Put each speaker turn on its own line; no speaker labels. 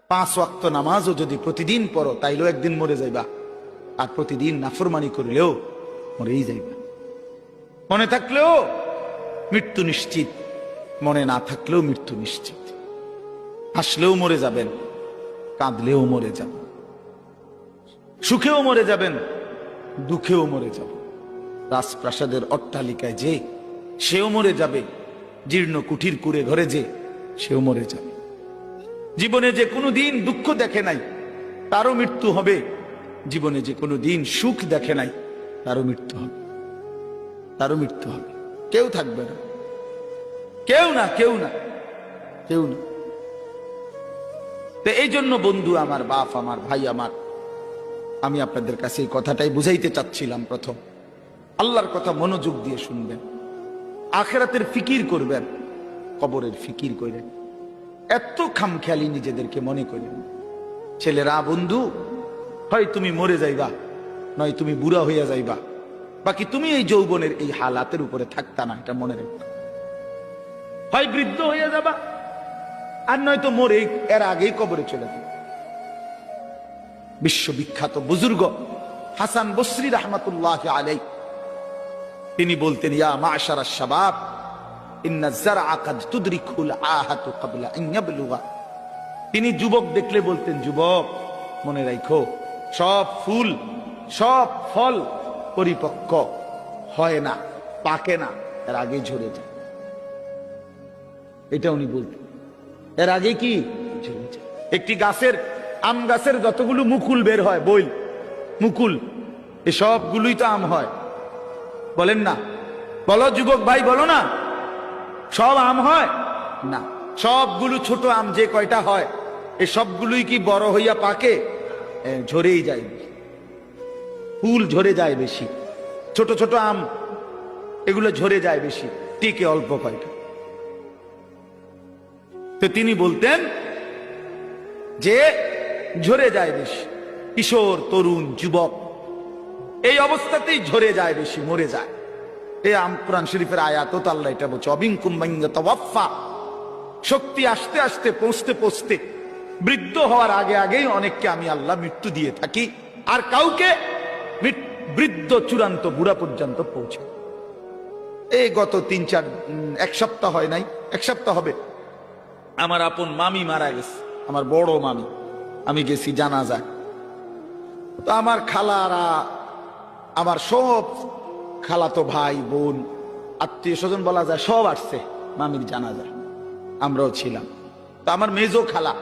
5 ওয়াক্ত নামাজও যদি প্রতিদিন পড়ো তাইলেও একদিন মরে যাইবা, আর প্রতিদিন নাফরমানি করলেও মরেই যাইবা। মনে থাকলেও মৃত্যু নিশ্চিত, মনে না থাকলেও মৃত্যু নিশ্চিত। হাসলেও মরে যাবেন, কাঁদলেও মরে যাবেন, সুখেও মরে যাবেন, দুঃখেও মরে যাবেন। রাজপ্রাসাদের অট্টালিকায় যে সেও মরে যাবে, জীর্ণ কুঠির কুড়ে ঘরে যে সেও মরে যাবে। জীবনে যে কোনো দিন দুঃখ দেখে নাই তারও মৃত্যু হবে, জীবনে যে কোনো দিন সুখ দেখে নাই তারও মৃত্যু হবে, তারও মৃত্যু হবে। কেউ থাকবে না, কেউ না, কেউ না, কেউ না। তো এই জন্য বন্ধু আমার, বাপ আমার, ভাই আমার, আমি আপনাদের কাছে এই কথাটাই বুঝাইতে চাচ্ছিলাম। প্রথম আল্লাহর কথা মনোযোগ দিয়ে শুনবেন, আখিরাতের ফিকির করবেন, কবরের ফিকির করেন। এত খামখেয়ালি নিজেদেরকে মনে করেন। ছেলেরা, বন্ধু, হয় তুমি মরে যাইবা, নয় তুমি বুড়া হইয়া যাইবা, বাকি তুমি এই যৌবনের এই হালাতের উপরে থাকতা না, এটা মনে রাখবা। হয় বৃদ্ধ হইয়া যাবা, আর নয় তো মরে এর আগেই কবরে চলে যাবে। বিশ্ববিখ্যাত বুজুর্গ হাসান বসরি রাহমাতুল্লাহ আলাইহি তিনি বলতেন, ইয়া মাশারাশ শাবাব ইন্না যারআ কাদ তুদরিকুল আহাতু ক্বাবলা আন ইয়াবলুগা। তিনি যুবক দেখলে বলতেন, যুবক মনে রাখো, সব ফুল, সব ফল পরিপক্ক হয় না, পাকে না, এর আগে ঝরে যায়। এটা উনি বলতেন, এর আগে কি ঝরে যায়। একটি গাছের, আম গাছের যতগুলো মুকুল বের হয়, বইল মুকুল, এ সবগুলোই তো আম হয়, বলেন না? বলো যুবক ভাই, বলো না, সব আম হয় না। সবগুলো ছোট আম যে কয়টা হয়, এ সবগুলোই কি বড় হইয়া পাকে? ঝরেই যায়, ফুল ঝরে যায় বেশি, ছোট ছোট আম এগুলো ঝরে যায় বেশি, টিকে অল্প কয়টা। তো তিনি বলতেন যে ঝরে যায় বেশি, কিশোর, তরুণ, যুবক এই অবস্থাতেই ঝরে যায় বেশি, মরে যায়। এই কোরআন শরীফের আয়াত তো আল্লাহ এটা বলছে, অবিনকুম মান ইয়াতাওয়াফা। শক্তি আসতে আসতে, পৌঁছতে পৌঁছতে, বৃদ্ধ হওয়ার আগে আগেই অনেককে আমি আল্লাহ মৃত্যু দিয়ে থাকি, আর কাউকে বৃদ্ধ চূড়ান্ত বুড়া পর্যন্ত পৌঁছে। এই গত 1 সপ্তাহ হয় নাই, 1 সপ্তাহ হবে, আমার আপন মামি মারা গেছে, আমার বড় মামি। আমি গেছি জানাজায়। তো আমার খালারা, আমার সব খালাতো ভাই বোন, আত্মীয় স্বজন বলা যায়, সব আসছে মামির জানাজায়, আমরাও ছিলাম। তো আমার মেজো খালা